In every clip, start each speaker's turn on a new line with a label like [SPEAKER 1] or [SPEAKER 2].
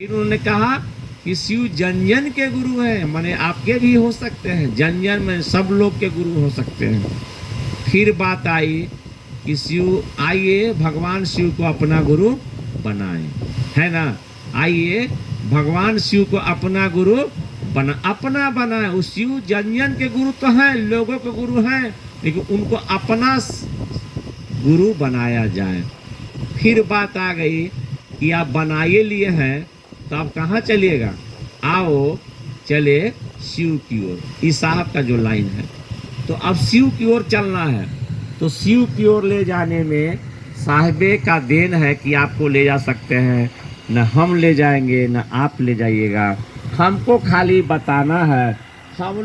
[SPEAKER 1] फिर उन्होंने कहा कि शिव जन जन के गुरु हैं, माने आपके भी हो सकते हैं, जन जन में सब लोग के गुरु हो सकते हैं। फिर बात आई कि शिव आइए भगवान शिव को अपना गुरु बनाएं, है ना। आइए भगवान शिव को अपना गुरु अपना बनाए। उस शिव जन जन के गुरु तो हैं, लोगों के गुरु हैं, लेकिन उनको अपना गुरु बनाया जाए। फिर बात आ गई कि आप बनाए लिए हैं तो आप कहाँ चलिएगा, आओ चले शिव की ओर। इस साहब का जो लाइन है, तो अब शिव की ओर चलना है। तो शिव की ओर ले जाने में साहिबे का देन है कि आपको ले जा सकते हैं, न हम ले जाएंगे न आप ले जाइएगा, हमको खाली बताना है। हम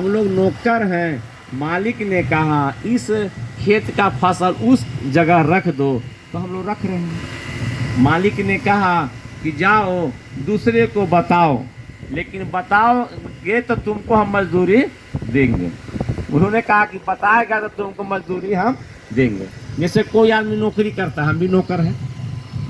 [SPEAKER 1] लोग नौकर हैं। मालिक ने कहा इस खेत का फसल उस जगह रख दो, तो हम लोग रख रहे हैं। मालिक ने कहा कि जाओ दूसरे को बताओ, लेकिन बताओगे तो तुमको हम मजदूरी देंगे। उन्होंने कहा कि बताएगा तो तुमको मजदूरी हम देंगे। जैसे कोई आदमी नौकरी करता है, हम भी नौकर हैं,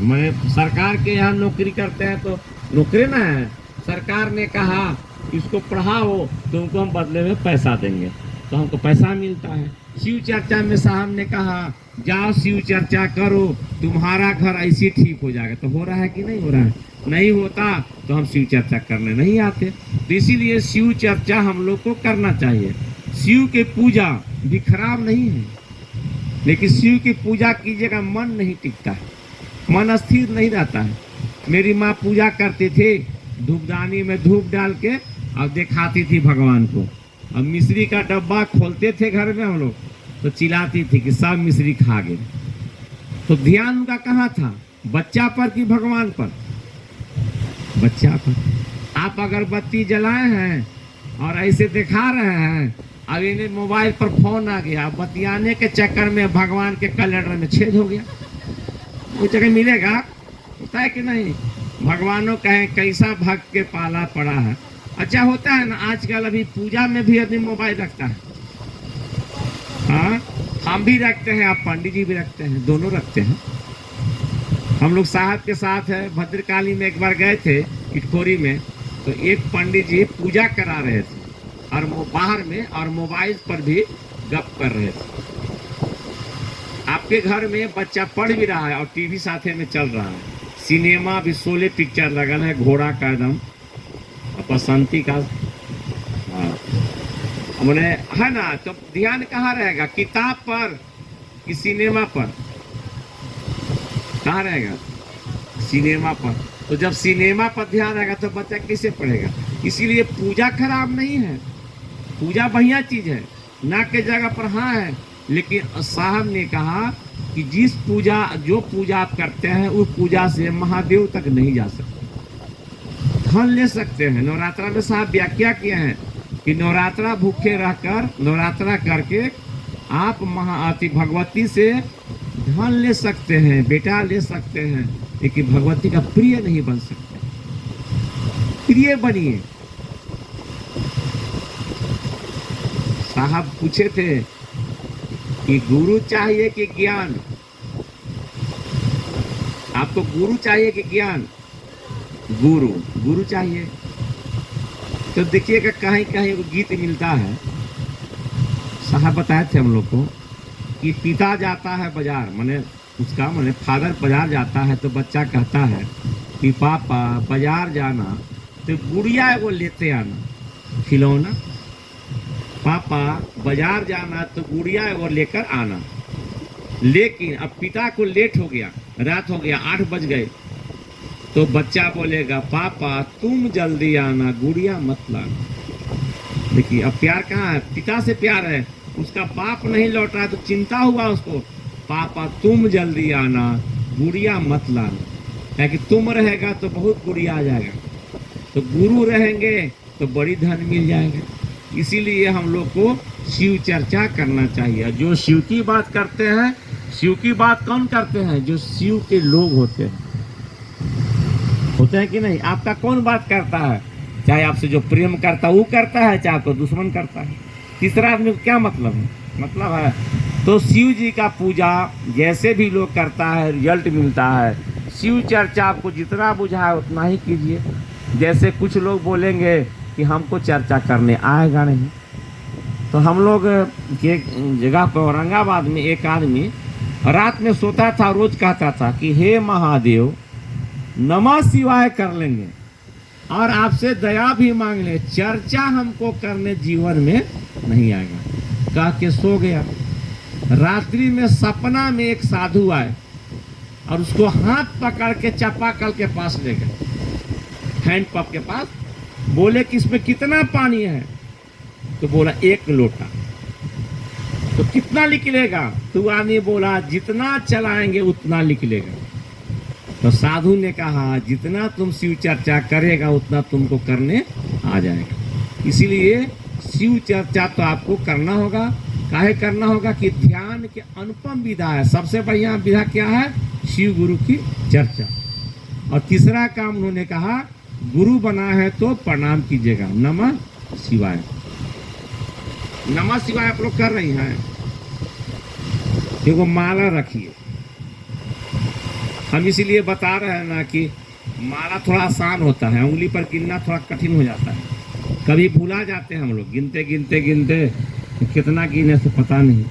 [SPEAKER 1] मैं सरकार के यहाँ नौकरी करते हैं तो नौकरी ना है। सरकार ने कहा इसको पढ़ाओ, तुमको हम बदले में पैसा देंगे, तो हमको पैसा मिलता है। शिव चर्चा में साहब ने कहा जाओ शिव चर्चा करो, तुम्हारा घर ऐसे ठीक हो जाएगा। तो हो रहा है कि नहीं हो रहा है? नहीं होता तो हम शिव चर्चा करने नहीं आते। तो इसीलिए शिव चर्चा हम लोग को करना चाहिए। शिव की पूजा भी खराब नहीं है, लेकिन शिव की पूजा कीजिएगा मन नहीं टिकता है, मन स्थिर नहीं रहता है। मेरी माँ पूजा करती थी, धूपदानी में धूप डाल के और दिखाती थी भगवान को। अब मिश्री का डब्बा खोलते थे घर में हम लोग, तो चिल्लाती थी कि सब मिश्री खा गए। तो ध्यान उनका कहाँ था, बच्चा पर कि भगवान पर? बच्चा पर। आप अगरबत्ती जलाए हैं और ऐसे दिखा रहे हैं, अब इन्हें मोबाइल पर फोन आ गया, बतियाने के चक्कर में भगवान के कैलेंडर में छेद हो गया। वो जगह मिलेगा, होता है कि नहीं? भगवानों कहें कैसा भक्त के पाला पड़ा है। अच्छा होता है ना, आजकल अभी पूजा में भी आदमी मोबाइल रखता है। हाँ, हम भी रखते हैं, आप पंडित जी भी रखते हैं, दोनों रखते हैं। हम लोग साहब के साथ है भद्रकाली में एक बार गए थे इटखोरी में, तो एक पंडित जी पूजा करा रहे थे और बाहर में और मोबाइल पर भी गप कर रहे थे। आपके घर में बच्चा पढ़ भी रहा है और टीवी साथे में चल रहा है, सिनेमा भी 16 पिक्चर लगल है, घोड़ा का एकदम बसंती का मैंने है ना। तो ध्यान कहाँ रहेगा, किताब पर कि सिनेमा पर? कहाँ रहेगा? सिनेमा पर। तो जब सिनेमा पर ध्यान रहेगा तो बच्चा कैसे पढ़ेगा? इसीलिए पूजा खराब नहीं है, पूजा बढ़िया चीज है, ना के जगह पर हाँ है। लेकिन साहब ने कहा कि जो पूजा आप करते हैं उस पूजा से महादेव तक नहीं जा सकते। धन ले सकते हैं। नवरात्रा में साहब व्याख्या किए हैं कि नवरात्रा भूखे रहकर नवरात्रा करके आप भगवती से धन ले सकते हैं, बेटा ले सकते हैं, लेकिन भगवती का प्रिय नहीं बन सकते। प्रिय बनिए। साहब पूछे थे कि गुरु चाहिए कि ज्ञान? आपको गुरु चाहिए कि ज्ञान? गुरु चाहिए। तो देखिएगा कहीं कहीं वो गीत मिलता है, साहब बताए थे हम लोग को कि पिता जाता है बाजार, माने फादर बाजार जाता है, तो बच्चा कहता है कि पापा बाजार जाना तो गुड़िया वो लेते आना, खिलौना। पापा बाजार जाना तो गुड़िया वो लेकर आना। लेकिन अब पिता को लेट हो गया, रात हो गया, 8 बज गए, तो बच्चा बोलेगा पापा तुम जल्दी आना, गुड़िया मत लाना। देखिए अब प्यार कहाँ है? पिता से प्यार है, उसका बाप नहीं लौट रहा तो चिंता हुआ उसको, पापा तुम जल्दी आना, गुड़िया मत लाना। क्या कि तुम रहेगा तो बहुत गुड़िया आ जाएगा, तो गुरु रहेंगे तो बड़ी धन मिल जाएगा। इसीलिए हम लोग को शिव चर्चा करना चाहिए। जो शिव की बात करते हैं, शिव की बात कौन करते हैं? जो शिव के लोग होते हैं कि नहीं? आपका कौन बात करता है? चाहे आपसे जो प्रेम करता है वो करता है, चाहे आपको दुश्मन करता है। तीसरा आदमी को क्या मतलब है? मतलब है तो शिव जी का पूजा जैसे भी लोग करता है रिजल्ट मिलता है। शिव चर्चा आपको जितना बुझाए उतना ही कीजिए। जैसे कुछ लोग बोलेंगे कि हमको चर्चा करने आएगा नहीं, तो हम लोग एक जगह पर औरंगाबाद में एक आदमी रात में सोता था, रोज कहता था कि हे महादेव नमः शिवाय कर लेंगे और आपसे दया भी मांग ले, चर्चा हमको करने जीवन में नहीं आएगा। कह के सो गया। रात्रि में सपना में एक साधु आए और उसको हाथ पकड़ के चापाकल के पास ले गए, हैंडपंप के पास। बोले कि इसमें कितना पानी है? तो बोला 1 लोटा। तो कितना निकलेगा? तो आदमी बोला जितना चलाएंगे उतना निकलेगा। तो साधु ने कहा जितना तुम शिव चर्चा करेगा उतना तुमको करने आ जाएगा। इसीलिए शिव चर्चा तो आपको करना होगा। काहे करना होगा कि ध्यान के अनुपम विधा है। सबसे बढ़िया विधा क्या है? शिव गुरु की चर्चा। और तीसरा काम उन्होंने कहा गुरु बना है तो प्रणाम कीजिएगा, नमः शिवाय। नमः शिवाय आप लोग कर रही हैं, देखो माला रखिए। हम इसीलिए बता रहे हैं ना कि माला थोड़ा आसान होता है, उंगली पर गिनना थोड़ा कठिन हो जाता है। कभी भूला जाते हैं हम लोग, गिनते गिनते गिनते कितना गिने से पता नहीं।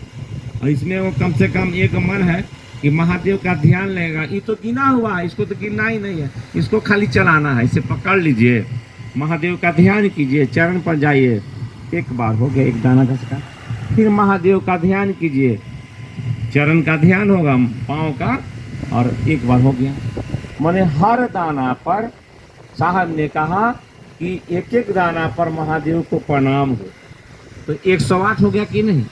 [SPEAKER 1] और इसमें वो कम से कम एक मन है कि महादेव का ध्यान लेगा। ये तो गिना हुआ है, इसको तो गिनना ही नहीं है, इसको खाली चलाना है। इसे पकड़ लीजिए, महादेव का ध्यान कीजिए, चरण पर जाइए। एक बार हो गया, एक दाना घस का। फिर महादेव का ध्यान कीजिए, चरण का ध्यान होगा, पाँव का, और एक बार हो गया। माने हर दाना पर साहब ने कहा कि एक एक दाना पर महादेव को प्रणाम हो। तो 108 हो गया कि नहीं?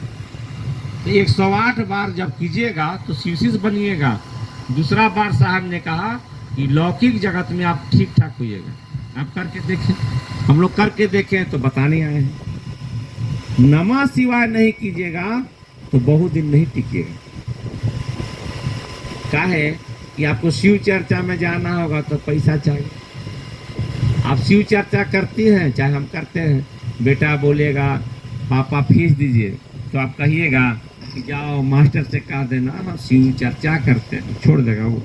[SPEAKER 1] तो 108 बार जब कीजिएगा तो शिवशिष बनिएगा। दूसरा बार साहब ने कहा कि लौकिक जगत में आप ठीक ठाक होइएगा। आप करके देखें, हम लोग करके देखें तो बताने आए हैं। नमः शिवाय नहीं कीजिएगा तो बहुत दिन नहीं टिकेगा। क्या है कि आपको शिव चर्चा में जाना होगा तो पैसा चाहिए। आप शिव चर्चा करती हैं, चाहे हम करते हैं, बेटा बोलेगा पापा फीस दीजिए, तो आप कहिएगा कि जाओ मास्टर से कह देना हम शिव चर्चा करते हैं, छोड़ देगा वो।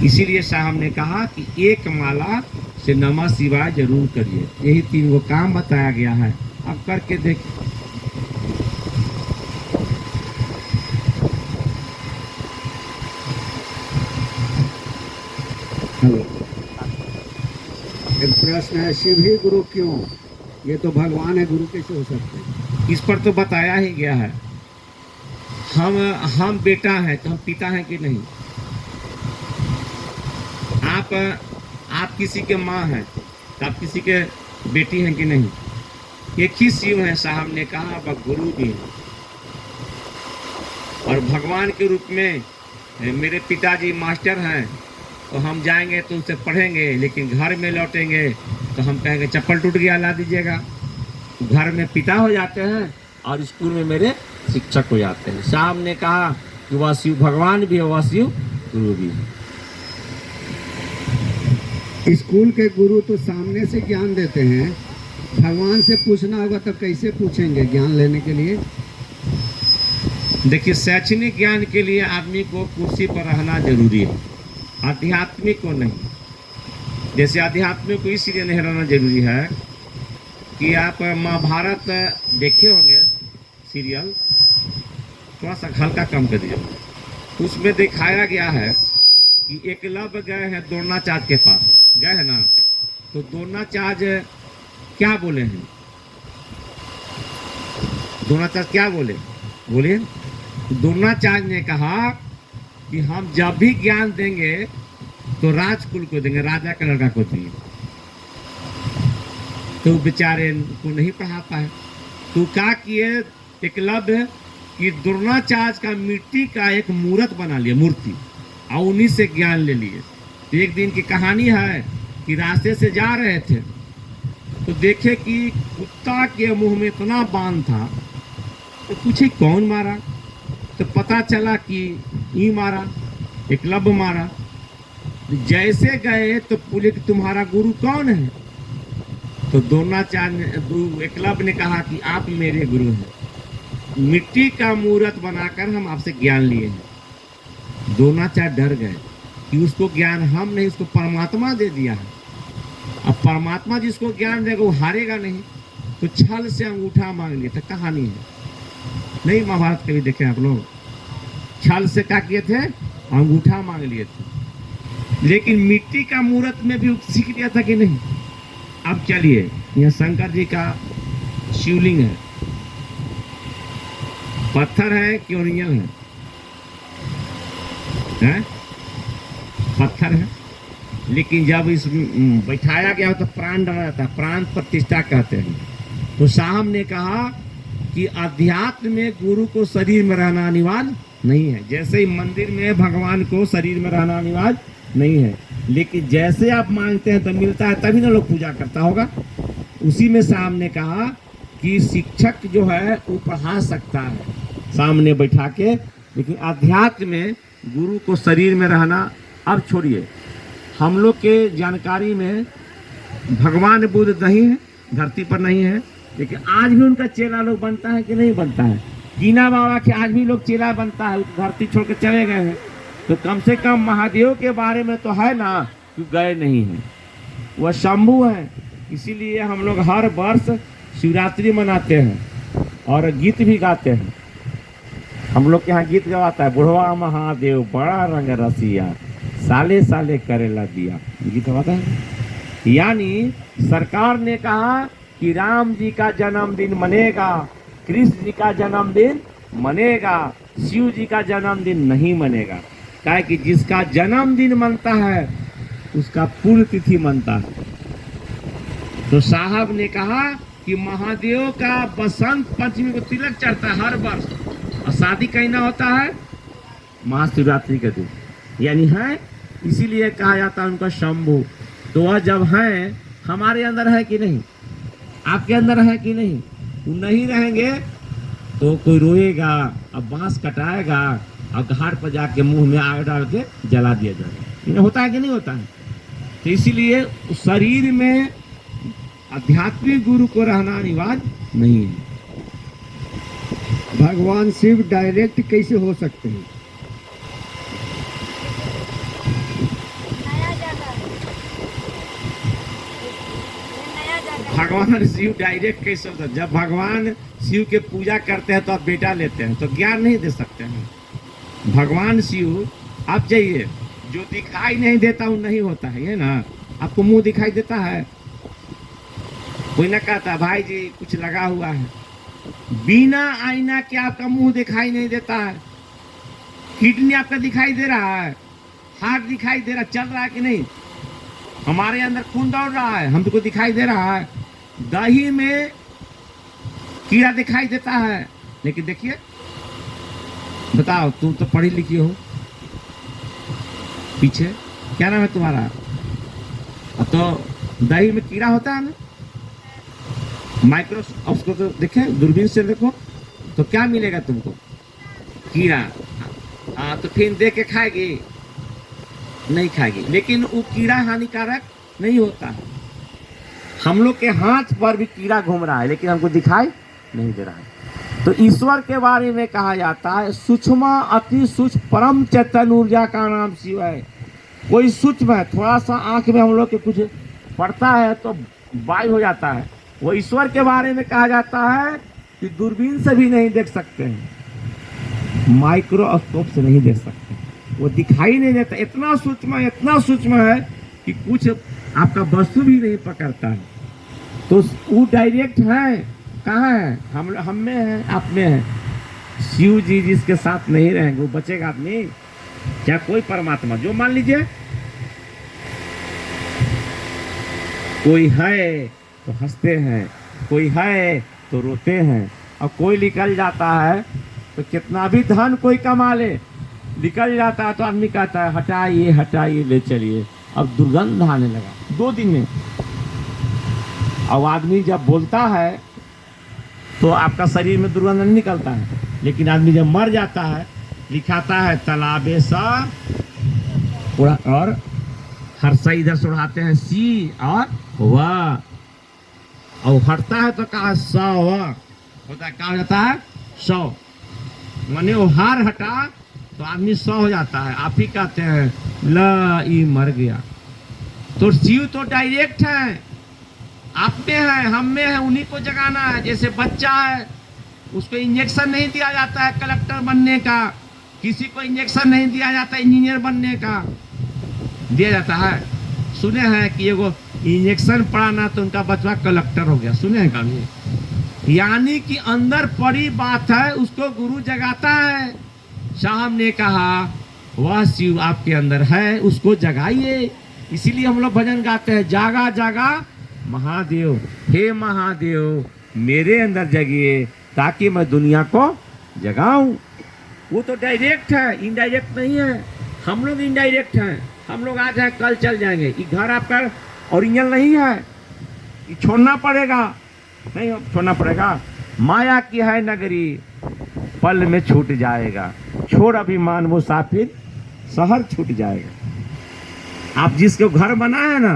[SPEAKER 1] इसीलिए साहब ने कहा कि एक माला से नमः शिवाय जरूर करिए। यही 3 वो काम बताया गया है, आप करके देखिए।
[SPEAKER 2] एक प्रश्न है, शिव ही गुरु क्यों? ये तो भगवान है, गुरु कैसे हो सकते हैं?
[SPEAKER 1] इस पर तो बताया ही गया है। हम बेटा हैं तो हम पिता हैं कि नहीं? आप किसी के माँ हैं तो आप किसी के बेटी हैं कि नहीं? एक ही शिव है, साहब ने कहा, वह गुरु भी है। और भगवान के रूप में मेरे पिताजी मास्टर हैं, तो हम जाएंगे तो उनसे पढ़ेंगे, लेकिन घर में लौटेंगे तो हम कहेंगे चप्पल टूट गया, ला दीजिएगा। घर में पिता हो जाते हैं और स्कूल में मेरे शिक्षक हो जाते हैं। साहब ने कहा कि वह शिव भगवान भी है, वह शिव गुरु भी है।
[SPEAKER 2] स्कूल के गुरु तो सामने से ज्ञान देते हैं, भगवान से पूछना होगा तो कैसे पूछेंगे ज्ञान लेने के लिए?
[SPEAKER 1] देखिए, शैक्षणिक ज्ञान के लिए आदमी को कुर्सी पर रहना जरूरी है, आध्यात्मिक को नहीं। जैसे आध्यात्मिक को इसलिए नहीं रहना जरूरी है कि आप महाभारत देखे होंगे सीरियल, थोड़ा सा हल्का कम कर दीजिए। उसमें दिखाया गया है कि एकलव्य गए हैं द्रोणाचार्य के पास, गए हैं ना, तो द्रोणाचार्य क्या बोले हैं? द्रोणाचार्य क्या बोले? बोलिए। द्रोणाचार्य ने कहा कि हम जब भी ज्ञान देंगे तो राजकुल को देंगे, राजा का लड़का को देंगे। तो बेचारे को नहीं पढ़ा पाए, तो क्या किए एकलव्य कि द्रोणाचार्य का मिट्टी का एक मूर्त बना लिया, मूर्ति, और उन्हीं से ज्ञान ले लिए। तो एक दिन की कहानी है कि रास्ते से जा रहे थे तो देखे कि कुत्ता के मुंह में इतना बाण था, तो पूछे कौन मारा? तो पता चला कि ई मारा, एकलव्य मारा। जैसे गए तो पूछे कि तुम्हारा गुरु कौन है? तो द्रोणाचार्य एकलव्य ने कहा कि आप मेरे गुरु हैं, मिट्टी का मूर्त बनाकर हम आपसे ज्ञान लिए हैं। द्रोणाचार्य डर गए कि उसको ज्ञान हम नहीं, उसको परमात्मा दे दिया है। अब परमात्मा जिसको ज्ञान देगा वो हारेगा नहीं। तो छल से अंगूठा मांग लिया था, कहानी है नहीं, महाभारत कभी देखे आप लोग? छल से क्या किए थे? अंगूठा मांग लिए थे। लेकिन मिट्टी का मूर्त में भी सीख लिया था कि नहीं? अब चलिए, यह शंकर जी का शिवलिंग है, पत्थर है कि ओरिजिनल है? हैं? पत्थर है, लेकिन जब इस बैठाया गया तो प्राण डाला जाता है, प्राण प्रतिष्ठा कहते हैं। तो साहब ने कहा कि अध्यात्म में गुरु को शरीर में रहना अनिवार्य नहीं है। जैसे ही मंदिर में भगवान को शरीर में रहना अनिवार्य नहीं है, लेकिन जैसे आप मांगते हैं तो मिलता है, तभी ना लोग पूजा करता होगा। उसी में साहब ने कहा कि शिक्षक जो है वो पढ़ा सकता है सामने बैठा के, लेकिन अध्यात्म में गुरु को शरीर में रहना। अब छोड़िए, हम लोग के जानकारी में भगवान बुद्ध नहीं है, धरती पर नहीं है, लेकिन आज भी उनका चेला लोग बनता है कि नहीं बनता है? कीना बाबा के आज भी लोग चेला बनता है, धरती छोड़ के चले गए हैं। तो कम से कम महादेव के बारे में तो है ना कि गए नहीं हैं, वह शंभू है। इसीलिए हम लोग हर वर्ष शिवरात्रि मनाते हैं और गीत भी गाते हैं। हम लोग के यहाँ गीत गवाता है, बुढ़वा महादेव बड़ा रंग रसिया, साले साले करेला दिया, गीत गवाता है। यानी सरकार ने कहा कि राम जी का जन्मदिन मनेगा, कृष्ण जी का जन्मदिन मनेगा, शिव जी का जन्मदिन नहीं मनेगा। क्या कि जिसका जन्मदिन मनता है उसका पूर्ण तिथि मनता है। तो साहब ने कहा कि महादेव का बसंत पंचमी को तिलक चढ़ता है हर वर्ष, और शादी कहना होता है महाशिवरात्रि के दिन, यानी है, इसीलिए कहा जाता है उनका शंभू। तो वह जब है, हमारे अंदर है कि नहीं? आपके अंदर है कि नहीं? वो नहीं रहेंगे तो कोई रोएगा, अब बांस कटाएगा और घाट पर जाके मुंह में आग डाल के जला दिया जाएगा। होता है कि नहीं होता है? तो इसीलिए शरीर में आध्यात्मिक गुरु को रहना अनिवार्य नहीं है।
[SPEAKER 2] भगवान शिव डायरेक्ट कैसे हो सकते हैं?
[SPEAKER 1] भगवान शिव डायरेक्ट कैसे होता है? जब भगवान शिव के पूजा करते हैं तो आप बेटा लेते हैं, तो ज्ञान नहीं दे सकते हैं। भगवान शिव, आप जाइए, जो दिखाई नहीं देता वो नहीं होता है, ये ना। आपको मुंह दिखाई देता है? कोई ना कहता भाई जी कुछ लगा हुआ है, बिना आईना के आपका मुंह दिखाई नहीं देता है। किडनी आपका दिखाई दे रहा है, हार्ट दिखाई दे रहा, चल रहा है कि नहीं? हमारे अंदर खून दौड़ रहा है, हमको दिखाई दे रहा है। दही में कीड़ा दिखाई देता है, लेकिन देखिए, बताओ, तुम तो पढ़ी लिखी हो, पीछे क्या नाम है तुम्हारा? तो दही में कीड़ा होता है ना, माइक्रोस्कोप को तो देखे, दूरबीन से देखो तो क्या मिलेगा तुमको? कीड़ा। तो फिर देख के खाएगी? नहीं खाएगी। लेकिन वो कीड़ा हानिकारक नहीं होता है। हम लोग के हाथ पर भी कीड़ा घूम रहा है, लेकिन हमको दिखाई नहीं दे रहा है। तो ईश्वर के बारे में कहा जाता है सूक्ष्म अति सूक्ष्म परम चेतन ऊर्जा का नाम शिव है। कोई सूक्ष्म है, थोड़ा सा आंख में हम लोग के कुछ पड़ता है तो वायु हो जाता है। वो ईश्वर के बारे में कहा जाता है कि दूरबीन से भी नहीं देख सकते हैं, माइक्रोस्कोप से नहीं देख सकते, वो दिखाई नहीं देता। इतना सूक्ष्म है कि कुछ आपका वस्तु भी नहीं पकड़ता है। तो वो डायरेक्ट है, कहाँ है? हम में है, आप में है। शिव जी जिसके साथ नहीं रहेंगे वो बचेगा आदमी क्या? कोई परमात्मा जो मान लीजिए कोई है तो हंसते हैं, कोई है तो रोते हैं, और कोई निकल जाता है तो कितना भी धन कोई कमा ले, निकल जाता है तो आदमी कहता है हटाइए ले चलिए। अब दुर्गंध आने लगा 2 दिन में। अब आदमी जब बोलता है तो आपका शरीर में दुर्गंध नहीं निकलता है, लेकिन आदमी जब मर जाता है लिखाता है तालाबे सा, और हर्षा इधर से उड़ाते हैं सी और वाह, और हटता है तो कहा सा वाह होता है, कहा जाता है सौ, माने वो हार हटा तो आदमी 100 हो जाता है। आप ही कहते हैं ला ई मर गया। तो शिव तो डायरेक्ट है, आप में है, हम में है, उन्हीं को जगाना है। जैसे बच्चा है, उसको इंजेक्शन नहीं दिया जाता है कलेक्टर बनने का, किसी को इंजेक्शन नहीं दिया जाता इंजीनियर बनने का, दिया जाता है। सुने हैं कि एगो इंजेक्शन पड़ाना तो उनका बचवा कलेक्टर हो गया, सुने हैं कभी? यानी कि अंदर पड़ी बात है, उसको गुरु जगाता है। साहब ने कहा वह शिव आपके अंदर है, उसको जगाइए। इसीलिए हम लोग भजन गाते हैं, जागा जागा महादेव, हे महादेव मेरे अंदर जगिए ताकि मैं दुनिया को जगाऊं। वो तो डायरेक्ट है, इनडायरेक्ट नहीं है। हम लोग इनडायरेक्ट हैं, हम लोग आज हैं कल चल जाएंगे। ये घर आपका ओरिजिनल नहीं है, ये छोड़ना पड़ेगा, नहीं छोड़ना पड़ेगा। माया की है नगरी, पल में छूट जाएगा, छोड़ अभिमान मुसाफिर शहर छूट जाएगा। आप जिसको घर बना है ना,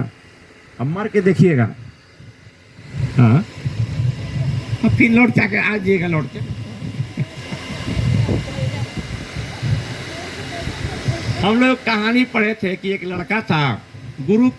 [SPEAKER 1] अब मर के देखिएगा, हाँ फिर लौट जाके आ जाइएगा लौट के। हम लोग कहानी पढ़े थे कि एक लड़का था, गुरु